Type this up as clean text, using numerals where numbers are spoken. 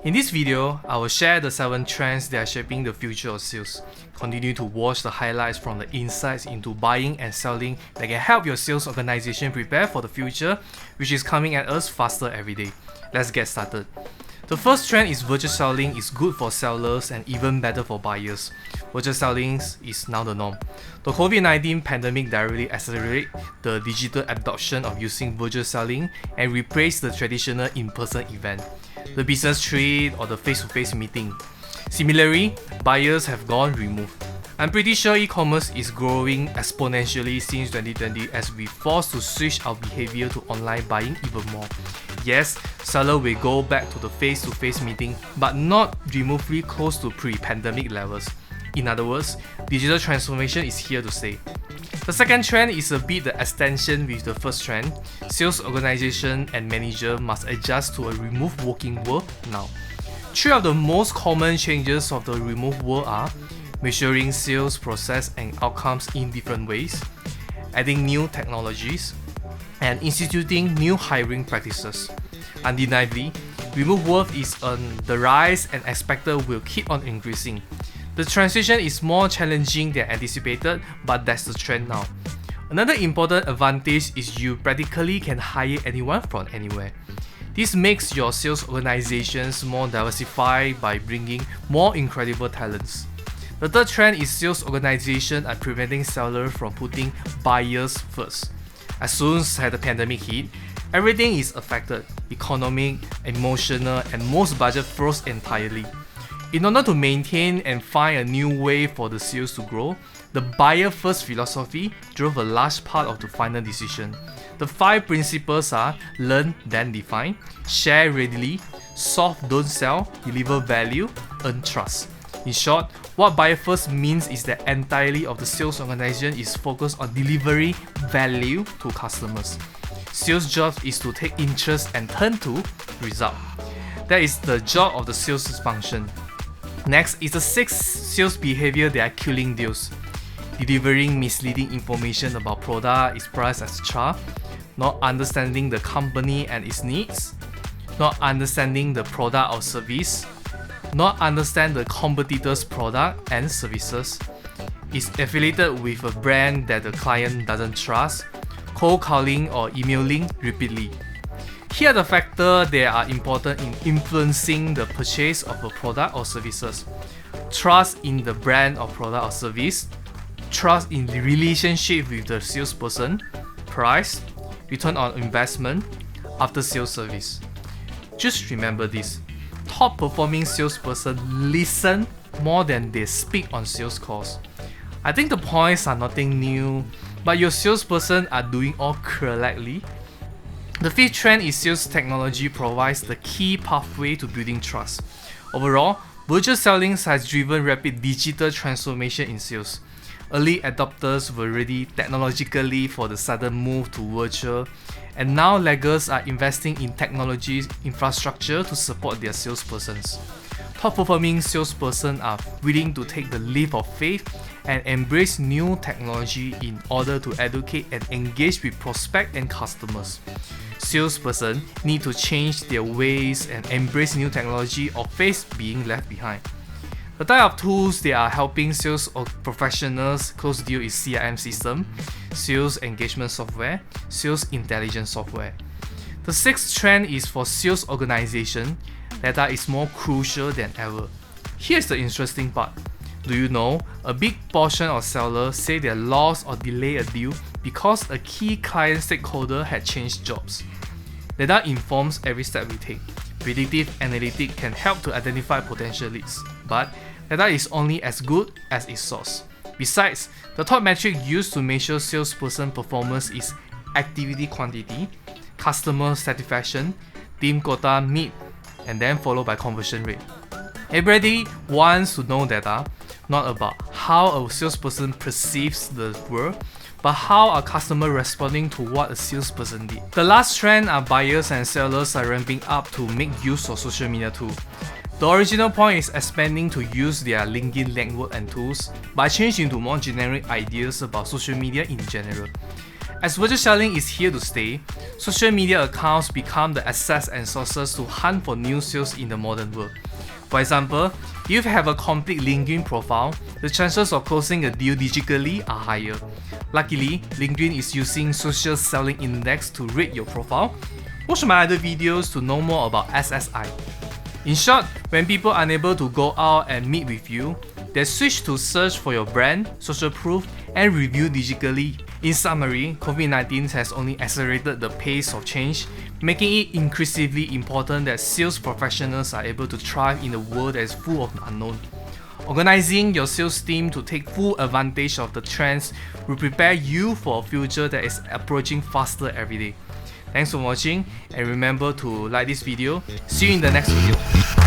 In this video, I will share the 7 trends that are shaping the future of sales. Continue to watch the highlights from the insights into buying and selling that can help your sales organization prepare for the future, which is coming at us faster every day. Let's get started. The first trend is virtual selling is good for sellers and even better for buyers. Virtual selling is now the norm. The COVID-19 pandemic directly accelerated the digital adoption of using virtual selling and replaced the traditional in-person event, the business trip or the face-to-face meeting. Similarly, buyers have gone remote. I'm pretty sure e-commerce is growing exponentially since 2020 as we forced to switch our behavior to online buying even more. Yes, seller will go back to the face-to-face meeting, but not remotely close to pre-pandemic levels. In other words, digital transformation is here to stay. The second trend is a bit the extension with the first trend. Sales organization and manager must adjust to a remote working world now. 3 of the most common changes of the remote world are measuring sales process and outcomes in different ways, adding new technologies, and instituting new hiring practices. Undeniably, remote work is on the rise and expected will keep on increasing. The transition is more challenging than anticipated, but that's the trend now. Another important advantage is you practically can hire anyone from anywhere. This makes your sales organizations more diversified by bringing more incredible talents. The third trend is sales organizations are preventing sellers from putting buyers first. As soon as the pandemic hit, everything is affected: economic, emotional, and most budget froze entirely. In order to maintain and find a new way for the sales to grow, the buyer-first philosophy drove a large part of the final decision. The 5 principles are learn, then define, share readily, solve, don't sell, deliver value, earn trust. In short, what buyer-first means is that entirely of the sales organization is focused on delivering value to customers. Sales job is to take interest and turn to result. That is the job of the sales function. Next is the 6 sales behaviors that are killing deals. Delivering misleading information about product, its price, etc. Not understanding the company and its needs. Not understanding the product or service. Not understand the competitor's product and services. Is affiliated with a brand that the client doesn't trust. Cold calling or emailing repeatedly. Here are the factors that are important in influencing the purchase of a product or services. Trust in the brand or product or service, trust in the relationship with the salesperson, price, return on investment, after sales service. Just remember this: top performing salesperson listen more than they speak on sales calls. I think the points are nothing new, but your salesperson are doing all correctly. The 5th trend is sales technology provides the key pathway to building trust. Overall, virtual selling has driven rapid digital transformation in sales. Early adopters were ready technologically for the sudden move to virtual, and now laggards are investing in technology infrastructure to support their salespersons. Top performing salespersons are willing to take the leap of faith and embrace new technology in order to educate and engage with prospects and customers. Salespersons need to change their ways and embrace new technology or face being left behind. The type of tools that are helping sales professionals close deals is CRM system, sales engagement software, sales intelligence software. The 6th trend is for sales organization. Data is more crucial than ever. Here's the interesting part. Do you know a big portion of sellers say they lost or delay a deal because a key client stakeholder had changed jobs? Data informs every step we take. Predictive analytics can help to identify potential leads, but data is only as good as its source. Besides, the top metric used to measure salesperson performance is activity quantity, customer satisfaction, team quota meet, and then followed by conversion rate. Everybody wants to know data, not about how a salesperson perceives the world, but how a customer responding to what a salesperson did. The last trend are buyers and sellers are ramping up to make use of social media too. The original point is expanding to use their LinkedIn network and tools, but changing to more generic ideas about social media in general. As virtual selling is here to stay, social media accounts become the assets and sources to hunt for new sales in the modern world. For example, if you have a complete LinkedIn profile, the chances of closing a deal digitally are higher. Luckily, LinkedIn is using Social Selling Index to rate your profile. Watch my other videos to know more about SSI. In short, when people are unable to go out and meet with you, they switch to search for your brand, social proof, and review digitally. In summary, COVID-19 has only accelerated the pace of change, making it increasingly important that sales professionals are able to thrive in a world that is full of unknown. Organizing your sales team to take full advantage of the trends will prepare you for a future that is approaching faster every day. Thanks for watching, and remember to like this video. See you in the next video.